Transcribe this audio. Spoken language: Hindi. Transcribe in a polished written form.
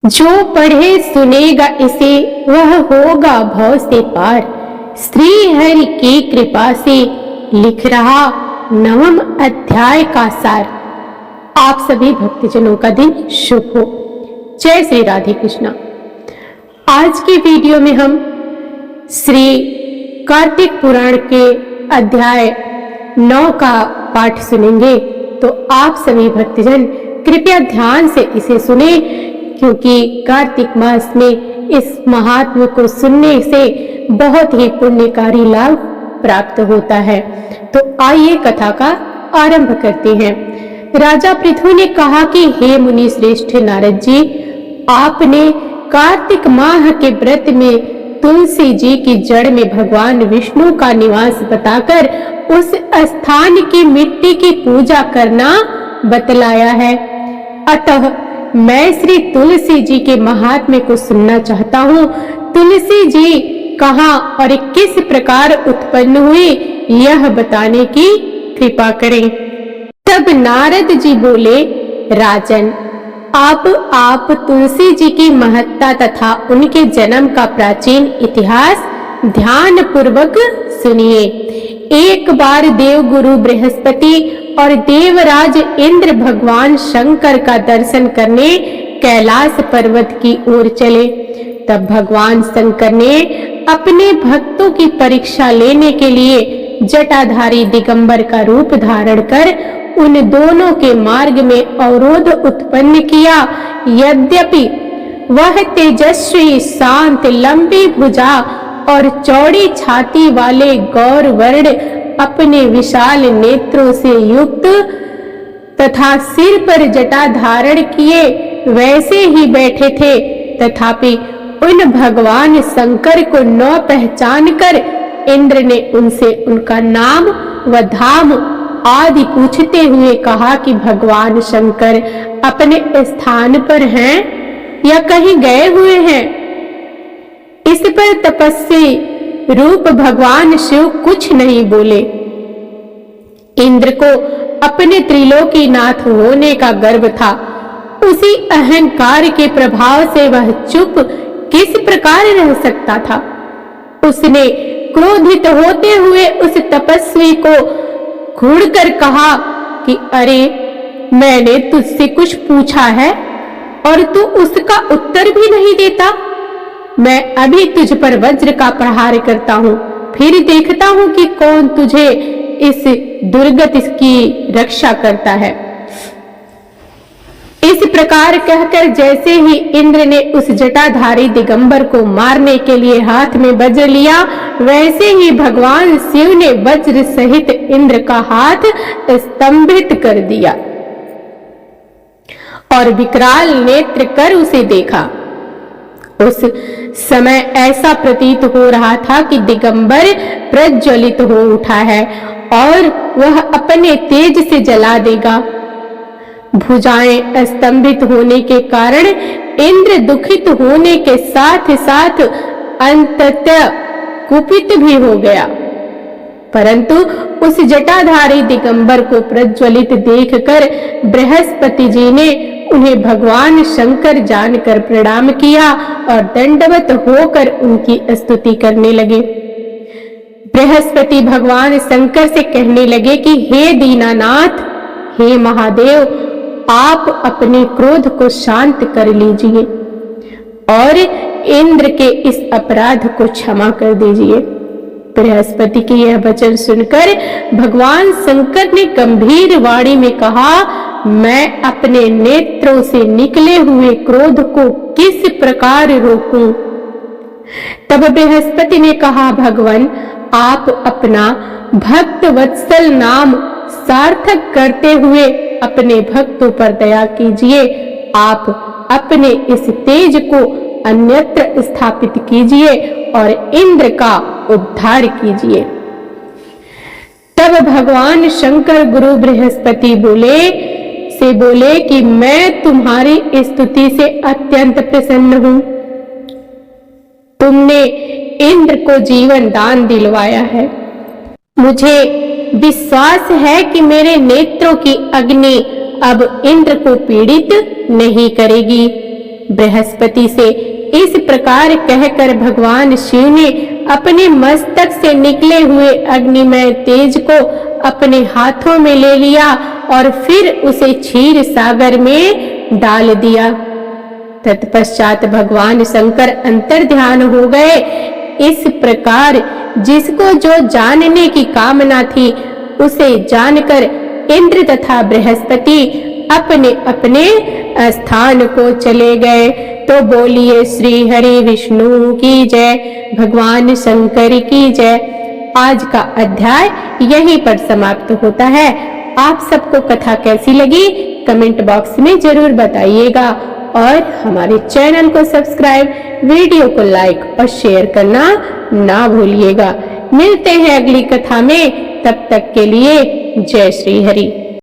जो पढ़े सुनेगा इसे वह होगा भव से पार। श्री हरि की कृपा से लिख रहा 9वें अध्याय का सार। आप सभी भक्तजनों का दिन शुभ हो। जय श्री राधे कृष्णा। आज की वीडियो में हम श्री कार्तिक पुराण के अध्याय 9 का पाठ सुनेंगे। तो आप सभी भक्तजन कृपया ध्यान से इसे सुने, क्योंकि कार्तिक मास में इस महात्म्य को सुनने से बहुत ही पुण्यकारी लाभ प्राप्त होता है। तो आइए कथा का आरंभ करते हैं। राजा पृथु ने कहा कि हे मुनि श्रेष्ठ नारद जी, आपने कार्तिक माह के व्रत में तुलसी जी की जड़ में भगवान विष्णु का निवास बताकर उस स्थान की मिट्टी की पूजा करना बतलाया है। अतः मैं श्री तुलसी जी के महात्म्य को सुनना चाहता हूँ। तुलसी जी कहाँ और किस प्रकार उत्पन्न हुई, यह बताने की कृपा करें। तब नारद जी बोले, राजन, आप तुलसी जी की महत्ता तथा उनके जन्म का प्राचीन इतिहास ध्यान पूर्वक सुनिए। एक बार देवगुरु बृहस्पति और देवराज इंद्र भगवान शंकर का दर्शन करने कैलाश पर्वत की ओर चले। तब भगवान शंकर ने अपने भक्तों की परीक्षा लेने के लिए जटाधारी दिगंबर का रूप धारण कर उन दोनों के मार्ग में अवरोध उत्पन्न किया। यद्यपि वह तेजस्वी, शांत, लंबी भुजा और चौड़ी छाती वाले गौर वर्ण अपने विशाल नेत्रों से युक्त तथा सिर पर जटा धारण किए वैसे ही बैठे थे, तथापि उन भगवान शंकर को न पहचान कर इंद्र ने उनसे उनका नाम व धाम आदि पूछते हुए कहा कि भगवान शंकर अपने स्थान पर हैं या कहीं गए हुए हैं। इस पर तपस्वी रूप भगवान शिव कुछ नहीं बोले। इंद्र को अपने त्रिलोकीनाथ होने का गर्व था। उसी अहंकार के प्रभाव से वह चुप किस प्रकार रह सकता था। उसने क्रोधित होते हुए उस तपस्वी को घूरकर कहा कि अरे, मैंने तुझसे कुछ पूछा है और तू उसका उत्तर भी नहीं देता। मैं अभी तुझ पर वज्र का प्रहार करता हूँ, फिर देखता हूँ कि कौन तुझे इस दुर्गति की रक्षा करता है। इस प्रकार कहकर जैसे ही इंद्र ने उस जटाधारी दिगंबर को मारने के लिए हाथ में वज्र लिया, वैसे ही भगवान शिव ने वज्र सहित इंद्र का हाथ स्तंभित कर दिया और विकराल नेत्र कर उसे देखा। उस समय ऐसा प्रतीत हो रहा था कि दिगंबर प्रज्वलित हो उठा है और वह अपने तेज से जला देगा। भुजाएं स्तंभित होने के कारण इंद्र दुखित होने के साथ साथ अंततः कुपित भी हो गया, परंतु उस जटाधारी दिगंबर को प्रज्वलित देखकर बृहस्पति जी ने उन्हें भगवान शंकर जानकर प्रणाम किया और दंडवत होकर उनकी स्तुति करने लगे। बृहस्पति भगवान शंकर से कहने लगे कि हे दीनानाथ, हे महादेव, आप अपने क्रोध को शांत कर लीजिए और इंद्र के इस अपराध को क्षमा कर दीजिए। बृहस्पति के यह वचन सुनकर भगवान शंकर ने गंभीर वाणी में कहा, मैं अपने नेत्रों से निकले हुए क्रोध को किस प्रकार रोकूं? तब बृहस्पति ने कहा, भगवान, आप अपना भक्त वत्सल नाम सार्थक करते हुए अपने भक्तों पर दया कीजिए। आप अपने इस तेज को अन्यत्र स्थापित कीजिए और इंद्र का उद्धार कीजिए। तब भगवान शंकर गुरु बृहस्पति बोले कि मैं तुम्हारी स्तुति से अत्यंत प्रसन्न हूँ। तुमने इंद्र को जीवन दान दिलवाया है। मुझे विश्वास है कि मेरे नेत्रों की अग्नि अब इंद्र को पीड़ित नहीं करेगी। बृहस्पति से। इस प्रकार कहकर भगवान शिव ने अपने मस्तक से निकले हुए अग्निमय तेज को अपने हाथों में ले लिया और फिर उसे क्षीर सागर में डाल दिया। तत्पश्चात भगवान शंकर अंतर्ध्यान हो गए। इस प्रकार जिसको जो जानने की कामना थी उसे जानकर इंद्र तथा बृहस्पति अपने अपने स्थान को चले गए। तो बोलिए श्री हरि विष्णु की जय, भगवान शंकर की जय। आज का अध्याय यहीं पर समाप्त होता है। आप सबको कथा कैसी लगी कमेंट बॉक्स में जरूर बताइएगा और हमारे चैनल को सब्सक्राइब, वीडियो को लाइक और शेयर करना ना भूलिएगा। मिलते हैं अगली कथा में, तब तक के लिए जय श्री हरि।